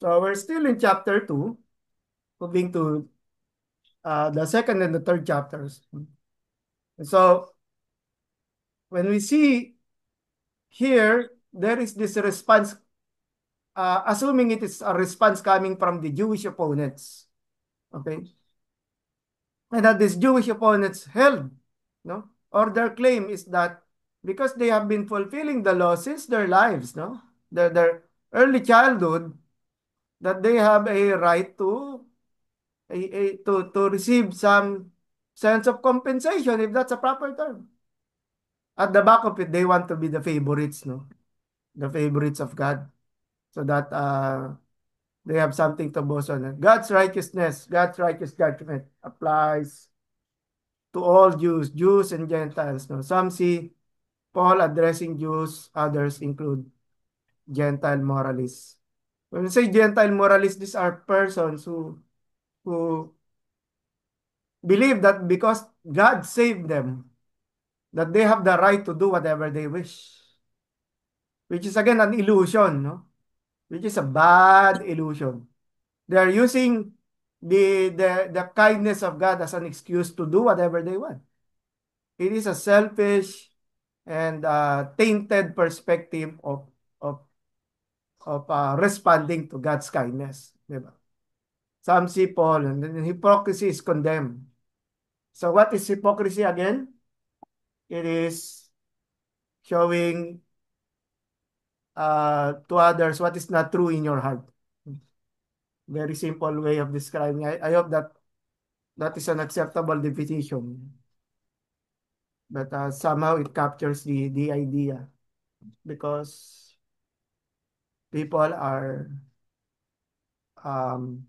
So we're still in chapter 2, moving to the second and the third chapters. So when we see here, there is this response, assuming it is a response coming from the Jewish opponents. Okay? And that these Jewish opponents held, no? Or their claim is that because they have been fulfilling the law since their lives, no? Their early childhood, that they have a right to to receive some sense of compensation, if that's a proper term. At the back of it, they want to be the favorites, no? The favorites of God. So that they have something to boast on. God's righteousness, God's righteous judgment applies to all Jews, Jews and Gentiles. No? Some see Paul addressing Jews, others include Gentile moralists. When we say Gentile moralists, these are persons who believe that because God saved them, that they have the right to do whatever they wish. Which is again an illusion, no? Which is a bad illusion. They are using the kindness of God as an excuse to do whatever they want. It is a selfish and tainted perspective of responding to God's kindness. Diba? Some see Paul, and then hypocrisy is condemned. So what is hypocrisy again? It is showing to others what is not true in your heart. Very simple way of describing. I hope that that is an acceptable definition. But somehow it captures the idea because people are um,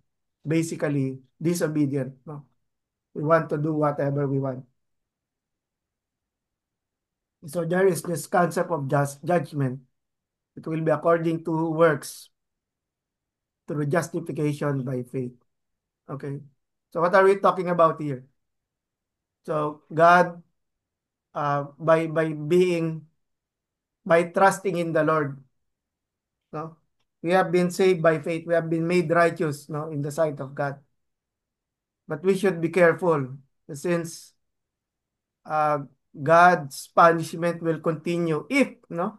basically disobedient. No? We want to do whatever we want. So there is this concept of just judgment. It will be according to works through justification by faith. Okay. So what are we talking about here? So God, by trusting in the Lord, no, we have been saved by faith. We have been made righteous, no, in the sight of God. But we should be careful since uh, God's punishment will continue if, no,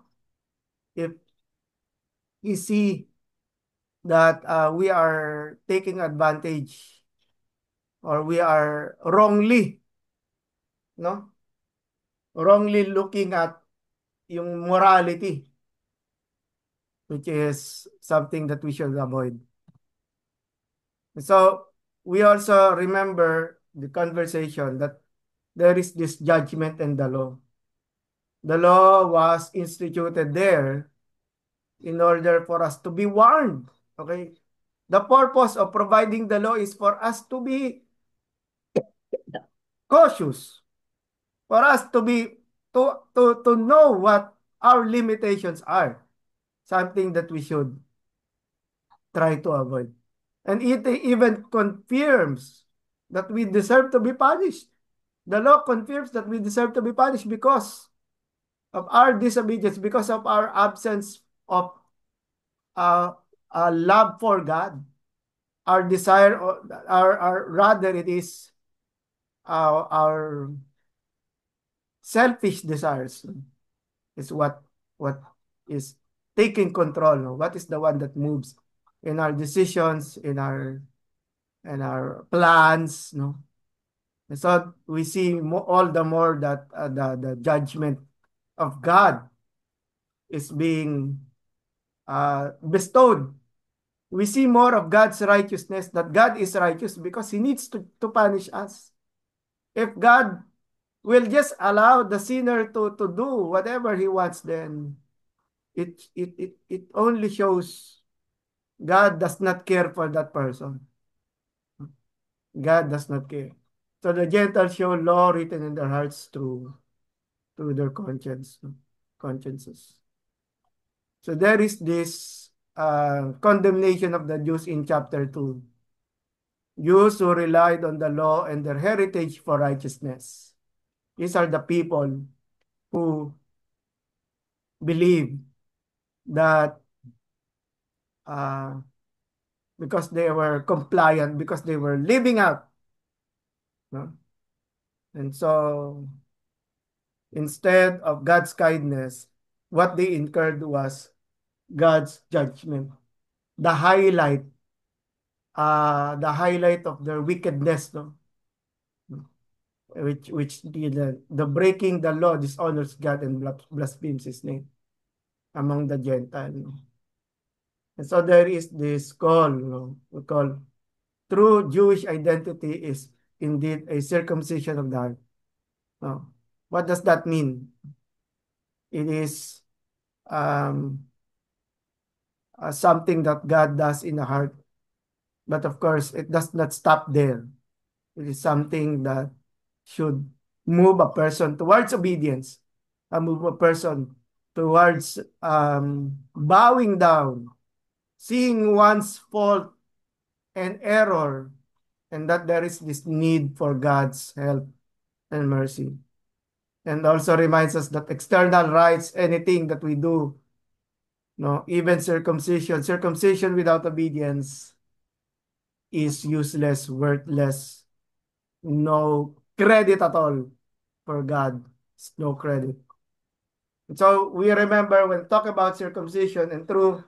if we see that we are taking advantage or we are no, wrongly looking at yung morality, which is something that we should avoid. So we also remember the conversation that there is this judgment and the law. The law was instituted there in order for us to be warned. Okay? The purpose of providing the law is for us to be cautious, for us to be to know what our limitations are, something that we should try to avoid. And it even confirms that we deserve to be punished. The law confirms that we deserve to be punished because of our disobedience, because of our absence of uh, love for God. Our desire, or our rather, it is our selfish desires is what is taking control. No? What is the one that moves in our decisions, in our plans, no? And so we see all the more that the judgment of God is being bestowed. We see more of God's righteousness, that God is righteous because He needs to punish us. If God will just allow the sinner to do whatever he wants, then it only shows God does not care for that person. God does not care. So the Gentiles show law written in their hearts through their consciences. So there is this condemnation of the Jews in chapter 2. Jews who relied on the law and their heritage for righteousness. These are the people who believe that uh, because they were compliant, because they were living out. No? And so instead of God's kindness, what they incurred was God's judgment. The highlight, the highlight of their wickedness, no? Which the breaking the law dishonors God and blasphemes His name among the Gentiles. No? And so there is this call, no? We call true Jewish identity is indeed a circumcision of the heart. No? What does that mean? It is um, something that God does in the heart. But of course, it does not stop there. It is something that should move a person towards obedience, move a person towards bowing down, seeing one's fault and error, and that there is this need for God's help and mercy. And also reminds us that external rites, anything that we do, no, even circumcision without obedience is useless, worthless, no credit at all for God. No credit. And so we remember when talk about circumcision and true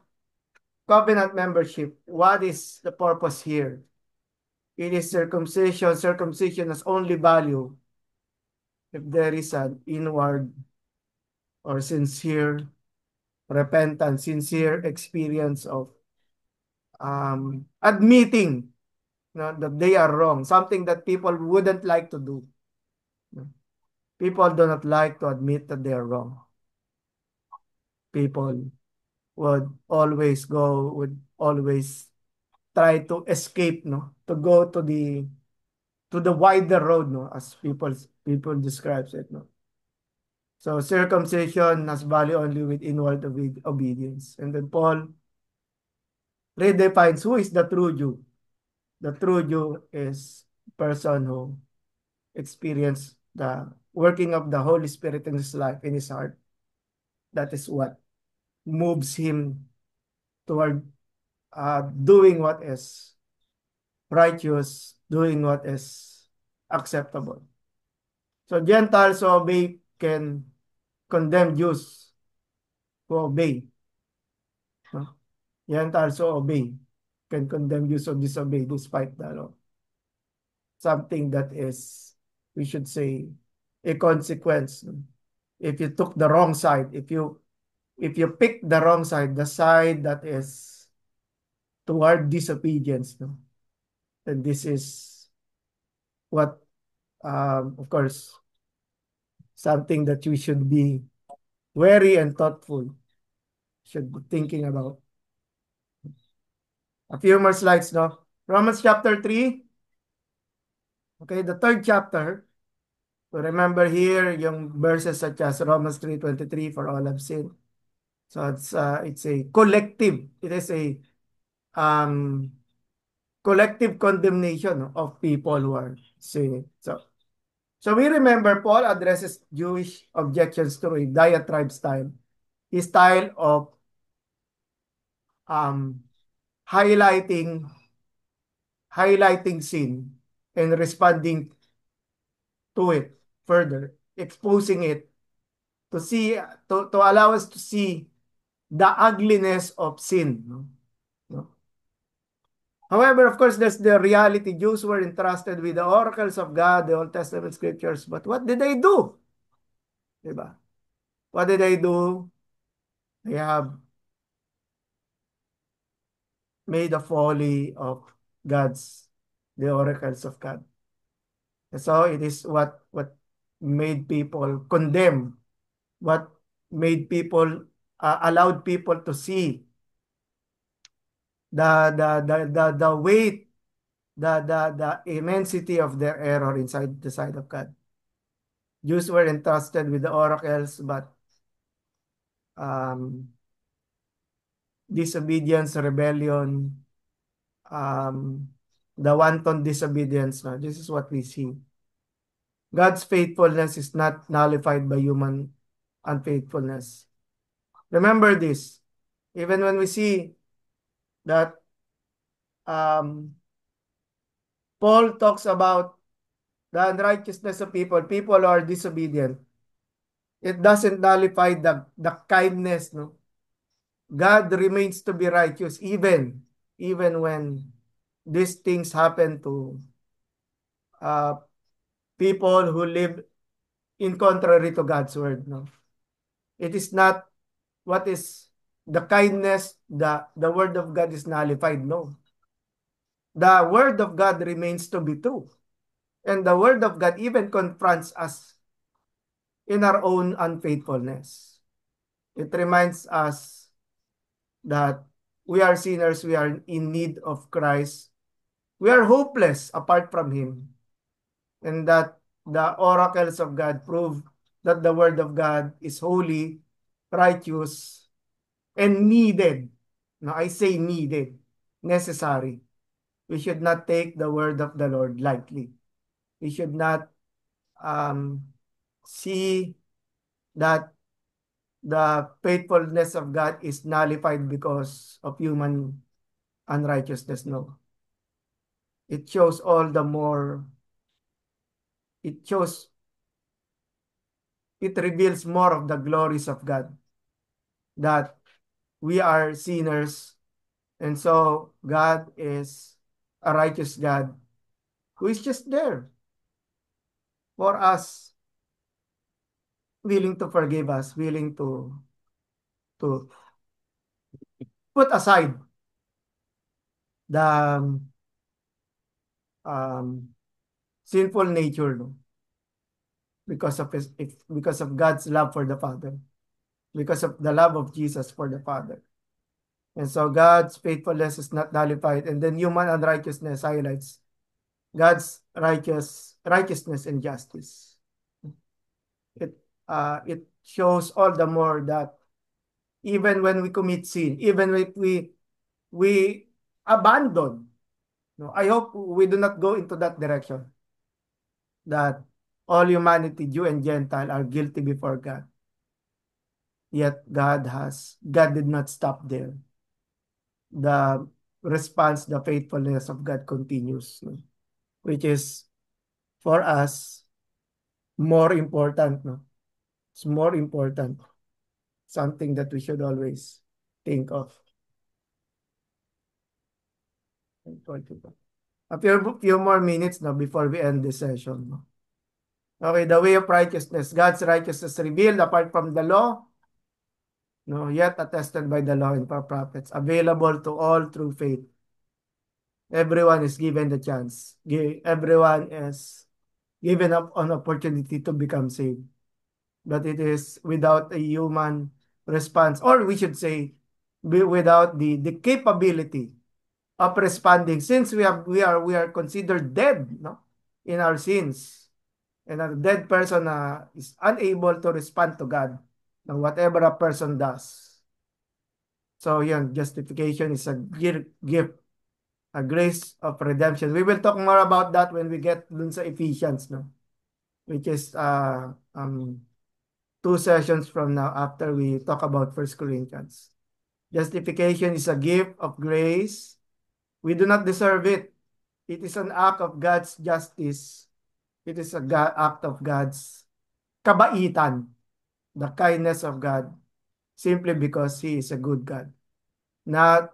covenant membership, what is the purpose here? It is circumcision. Circumcision has only value if there is an inward or sincere repentance, sincere experience of admitting, that they are wrong, something that people wouldn't like to do. People do not like to admit that they are wrong. People would always try to escape, no, to go to the wider road, no, as people describes it, no. So circumcision has value only with inward obedience. And then Paul redefines who is the true Jew. The true Jew is person who experienced the working of the Holy Spirit in his life, in his heart. That is what moves him toward doing what is righteous, doing what is acceptable. So Gentiles who obey can condemn Jews who obey. No? Gentiles who obey can condemn Jews who disobey despite the law. Something that is, we should say, a consequence. If you took the wrong side, if you pick the wrong side, the side that is toward disobedience, no? Then this is what, of course, something that we should be wary and thoughtful, should be thinking about. A few more slides, no? Romans chapter 3. Okay, the third chapter. So remember here yung verses such as Romans 3:23, for all have sinned. So it's a collective. It is a um, collective condemnation of people who are sinning. So we remember Paul addresses Jewish objections through a diatribe style. His style of um, highlighting highlighting sin and responding to it further, exposing it to see to allow us to see the ugliness of sin. No? No? However, of course, there's the reality. Jews were entrusted with the oracles of God, the Old Testament scriptures. But what did they do? Diba? What did they do? They have made a folly of the oracles of God. So it is what made people condemn, what made people, allowed people to see the weight, the immensity of their error inside the sight of God. Jews were entrusted with the oracles, but um, disobedience, rebellion, um, the wanton disobedience. No? This is what we see. God's faithfulness is not nullified by human unfaithfulness. Remember this. Even when we see that um, Paul talks about the unrighteousness of people, people who are disobedient. It doesn't nullify the kindness, no? God remains to be righteous even when these things happen to uh, people who live in contrary to God's word, no? It is not what is the kindness, the word of God is nullified, no. The word of God remains to be true. And the word of God even confronts us in our own unfaithfulness. It reminds us that we are sinners, we are in need of Christ. We are hopeless apart from Him. And that the oracles of God prove that the word of God is holy, righteous, and needed. No, I say needed, necessary. We should not take the word of the Lord lightly. We should not um, see that the faithfulness of God is nullified because of human unrighteousness. No. It shows all the more, it shows, it reveals more of the glories of God, that we are sinners, and so God is a righteous God who is just there for us, willing to forgive us, willing to put aside the um, sinful nature, no? Because of because of God's love for the Father, because of the love of Jesus for the Father. And so God's faithfulness is not nullified, and then human unrighteousness highlights God's righteousness and justice. It it shows all the more that even when we commit sin, even if we abandon, no, I hope we do not go into that direction, that all humanity, Jew and Gentile, are guilty before God. Yet God did not stop there. The response, the faithfulness of God continues, no? Which is for us more important, no? It's more important. Something that we should always think of. A few more minutes now before we end this session, no? Okay, the way of righteousness. God's righteousness revealed apart from the law, no, yet attested by the law and prophets, available to all through faith. Everyone is given the chance. Everyone is given up an opportunity to become saved. But it is without a human response, or we should say, without the capability of responding, since we are considered dead, no, in our sins, and a dead person is unable to respond to God, no, whatever a person does. So yun, justification is a gift, a grace of redemption. We will talk more about that when we get dun sa Ephesians, no? Which is 2 sessions from now after we talk about First Corinthians. Justification is a gift of grace. We do not deserve it. It is an act of God's justice. It is an act of God's kabaitan, the kindness of God, simply because He is a good God, not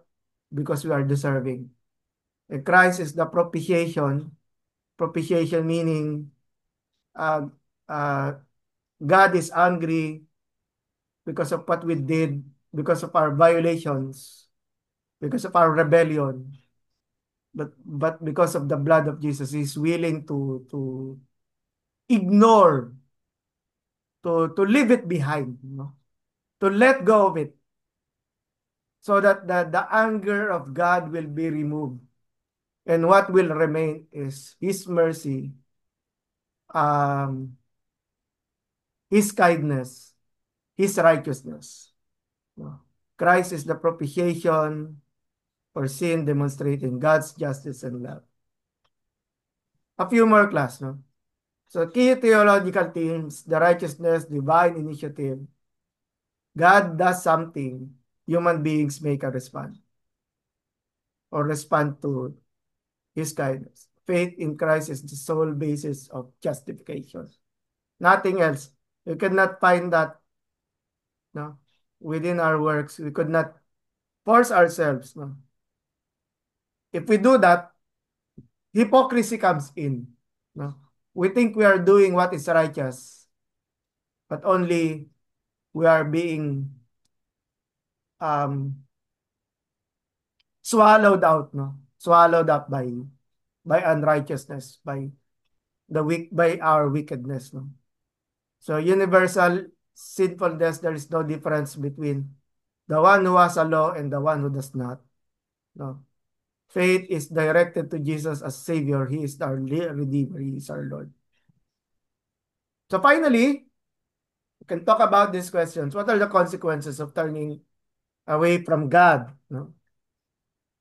because we are deserving. And Christ is the propitiation meaning uh, uh, God is angry because of what we did, because of our violations, because of our rebellion. But because of the blood of Jesus, He's willing to ignore, to leave it behind, no? To let go of it, so that the anger of God will be removed. And what will remain is His mercy, um, His kindness, His righteousness. No? Christ is the propitiation for sin, demonstrating God's justice and love. A few more class, no? So key theological themes: the righteousness, divine initiative. God does something, human beings make a response. or respond to His kindness. Faith in Christ is the sole basis of justification. Nothing else. You cannot find that, no, within our works. We could not force ourselves. No? If we do that, hypocrisy comes in. No? We think we are doing what is righteous, but only we are being um, swallowed out, no? Swallowed up by unrighteousness, by our wickedness, no? So universal sinfulness, there is no difference between the one who has a law and the one who does not. No. Faith is directed to Jesus as Savior. He is our Redeemer. He is our Lord. So finally, we can talk about these questions. What are the consequences of turning away from God? No?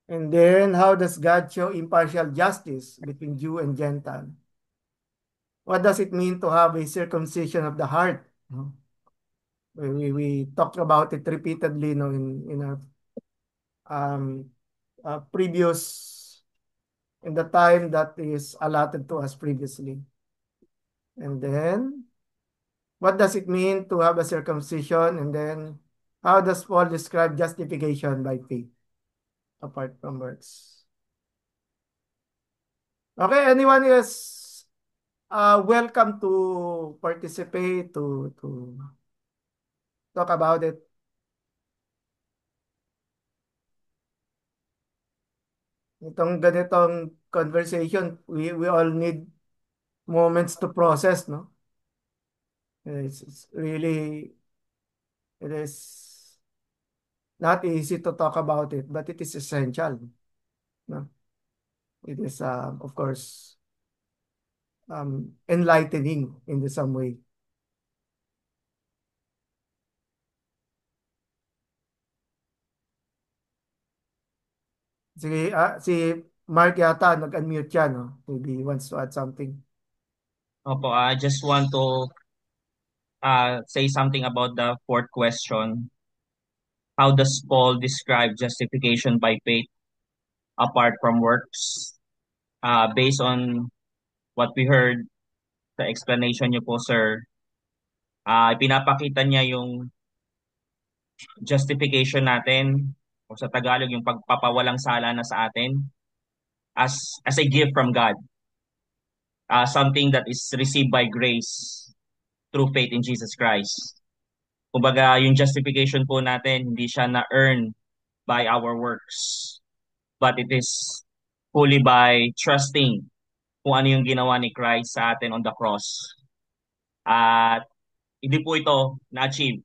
And then, how does God show impartial justice between Jew and Gentile? What does it mean to have a circumcision of the heart? No? We talked about it repeatedly, no, in our um, previous, in the time that is allotted to us previously. And then, what does it mean to have a circumcision? And then, how does Paul describe justification by faith apart from works? Okay, anyone is welcome to participate, to talk about it. Itong ganitong conversation, we all need moments to process, no? It's really, it is not easy to talk about it, but it is essential, no? It is, of course, enlightening in some way. Si Mark yata nag-unmute siya, no? Maybe he wants to add something. Opo, I just want to say something about the fourth question. How does Paul describe justification by faith apart from works? Based on what we heard, the explanation niyo po, sir, pinapakita niya yung justification natin, o sa Tagalog, yung pagpapawalang sala na sa atin as a gift from God. Something that is received by grace through faith in Jesus Christ. Kumbaga, yung justification po natin, hindi siya na-earn by our works, but it is fully by trusting kung ano yung ginawa ni Christ sa atin on the cross. At hindi po ito na-achieve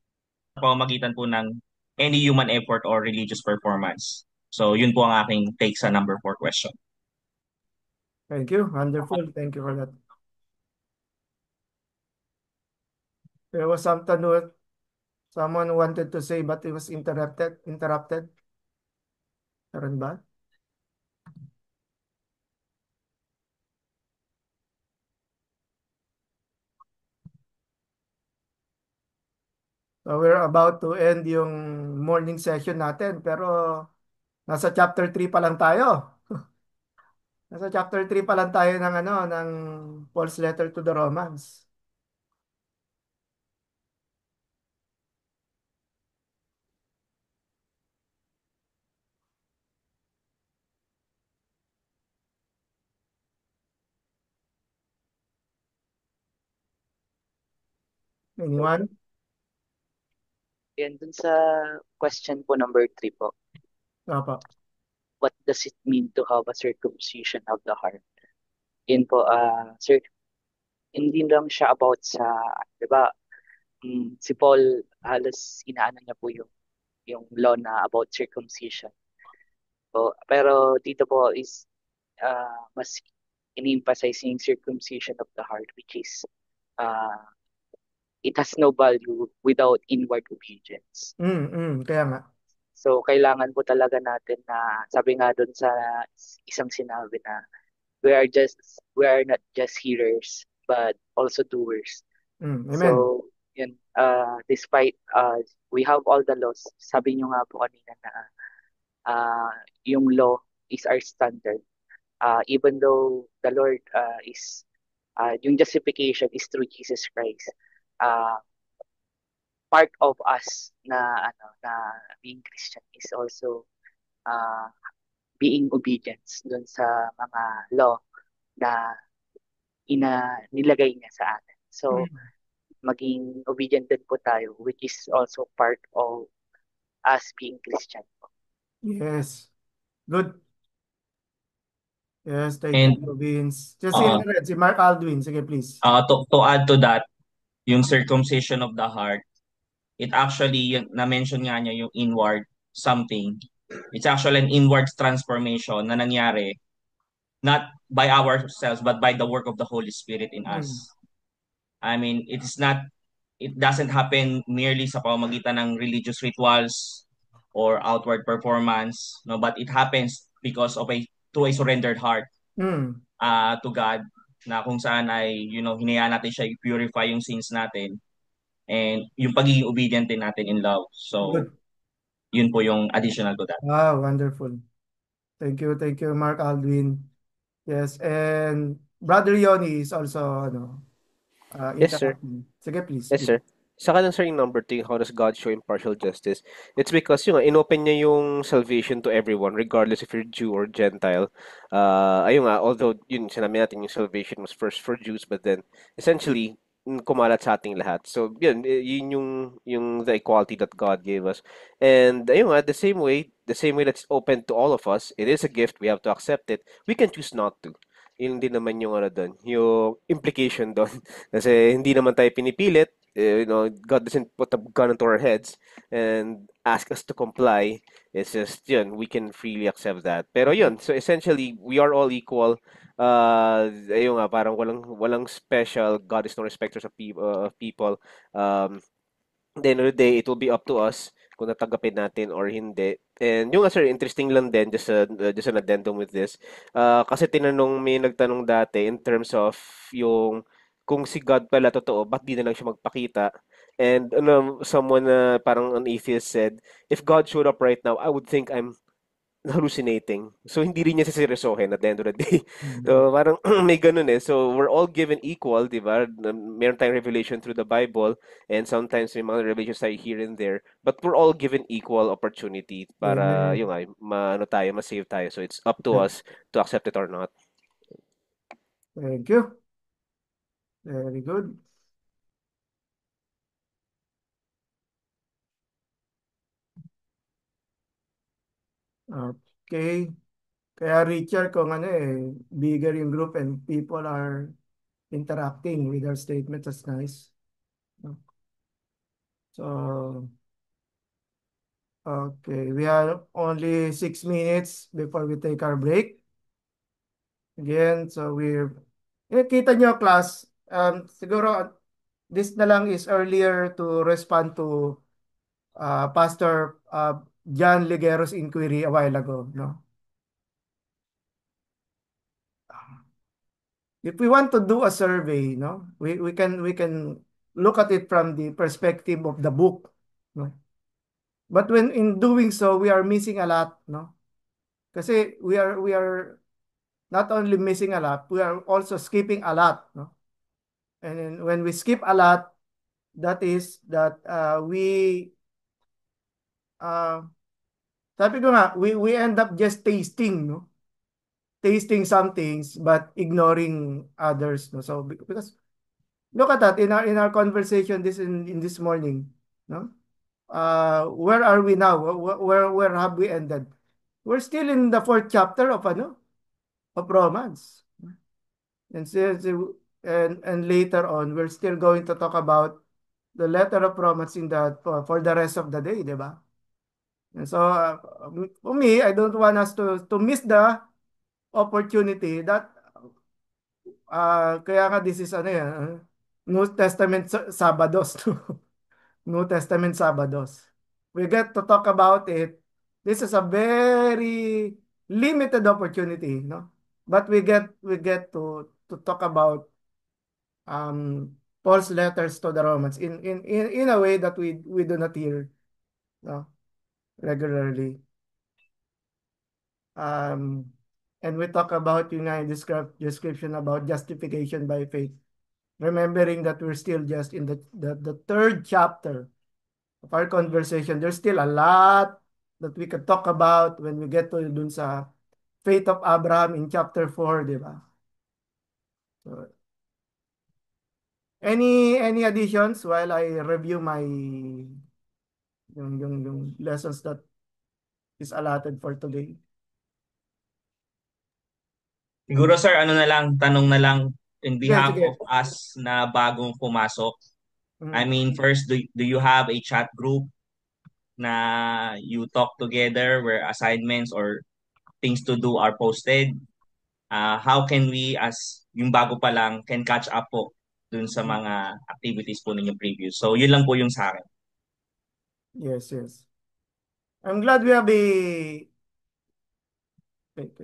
sa pamamagitan po ng any human effort or religious performance. So, yun po ang aking take sa number 4 question. Thank you. Wonderful. Thank you for that. There was someone wanted to say but it was interrupted. Meron ba? So we're about to end yung morning session natin, pero nasa chapter 3 pa lang tayo. Nasa chapter 3 pa lang tayo ng Paul's letter to the Romans. Anyone? Yan, dun sa question po number 3 po, Opo. what does it mean to have a circumcision of the heart? Yun po, sir, hindi lang siya about sa, di ba, si Paul, halos inaano niya po yung law na about circumcision. Po, pero dito po is mas in-emphasize yung circumcision of the heart, which is uh, it has no value without inward obedience. Kaya nga. So, kailangan po talaga natin na, sabi nga dun sa isang sinabi na, we are not just hearers, but also doers. Amen. So, yun, despite we have all the laws, sabi nyo nga po kanina na yung law is our standard. Even though the Lord is yung justification is through Jesus Christ. Uh, Part of us na na being Christian is also uh, being obedient dun sa mga law na nilagay niya sa atin. So, Mm. maging obedient din po tayo, which is also part of us being Christian po. Yes. Good. Yes, thank And you, Vince. Just uh, si Mark Aldwin. Sige, please. to add to that, yung circumcision of the heart, it actually, na-mention nga niya yung inward something. It's actually an inward transformation na nangyari not by ourselves but by the work of the Holy Spirit in us. Mm. I mean, it doesn't happen merely sa pamamagitan ng religious rituals or outward performance, no, but it happens because of through a surrendered heart Mm. to God, na kung saan ay hinayaan natin siya i-purify yung sins natin and yung pagiging obedient din natin in love. So, Good. yun po yung additional to that. Wow, wonderful. Thank you, Mark Aldwin. Yes, and Brother Yoni is also Yes, sir. interacting. Sige, please. Yes, sir. Saka lang, sir, yung number 2, how does God show impartial justice? It's because yung inopen niya yung salvation to everyone, regardless if you're Jew or Gentile. Ayun nga, although yun, sinabi natin yung salvation was first for Jews, but then essentially kumalat sa ating lahat. So yun, yun yung the equality that God gave us. And ayun nga, the same way that's open to all of us, it is a gift, we have to accept it. We can choose not to. Yun din naman yung doon, yung implication doon. Kasi hindi naman tayo pinipilit. God doesn't put a gun into our heads and ask us to comply. It's just, yun, we can freely accept that. Pero yun, so essentially, we are all equal. Ayun nga, parang walang special. God is no respecter of people. At the end of the day, it will be up to us kung natanggapin natin or hindi. And yung nga, sir, interesting lang din, just an addendum with this. Kasi may nagtanong dati in terms of yung kung si God pala totoo, ba't di na lang siya magpakita? And someone parang an atheist said, if God showed up right now, I would think I'm hallucinating. So, hindi rin niya siseryosohin at the end of the day. Mm. So, parang may ganun eh. So, we're all given equal, di ba? Meron tayong revelation through the Bible and sometimes may mga revelations tayo here and there. But we're all given equal opportunity para, Amen. yung nga, ma-save tayo. So, it's up to us to accept it or not. Thank you. Very good. Okay. Kaya Richard, kung bigger yung group and people are interacting with our statement, that's nice. So, okay, we have only 6 minutes before we take our break. Again, so kita nyo class, siguro this na lang is earlier to respond to Pastor John Ligero's inquiry a while ago, no? If we want to do a survey, no, we can look at it from the perspective of the book, no? But when in doing so, we are missing a lot, no? Kasi we are not only missing a lot, we are also skipping a lot, no? And then when we skip a lot, that is that we uh, sabi ko nga, we end up just tasting, no? Tasting some things but ignoring others, no? So because look at that in our conversation in this morning, no? Where are we now? Where have we ended? We're still in the fourth chapter of Romans. And and later on, we're still going to talk about the letter of Romans in that for the rest of the day, di ba? And so for me, I don't want us to miss the opportunity that kaya nga this is New Testament Sabados. New Testament Sabados. We get to talk about it. This is a very limited opportunity, no? But we get to talk about Paul's letters to the Romans in a way that we do not hear, no, regularly. Um, and we talk about yung description about justification by faith. Remembering that we're still just in the third chapter of our conversation. There's still a lot that we could talk about when we get to dun sa faith of Abraham in chapter 4, di ba? So, any additions while I review my yung lessons that is allotted for today? Siguro sir, ano na lang, tanong na lang in Sige, behalf sige. of us na bagong pumasok. I Mm. mean, first, do you have a chat group na you talk together where assignments or things to do are posted? How can we, as yung bago pa lang, can catch up po dun sa Mm. mga activities po ninyo previous? So, yun lang po yung sa akin. Yes, yes. I'm glad we have a wait.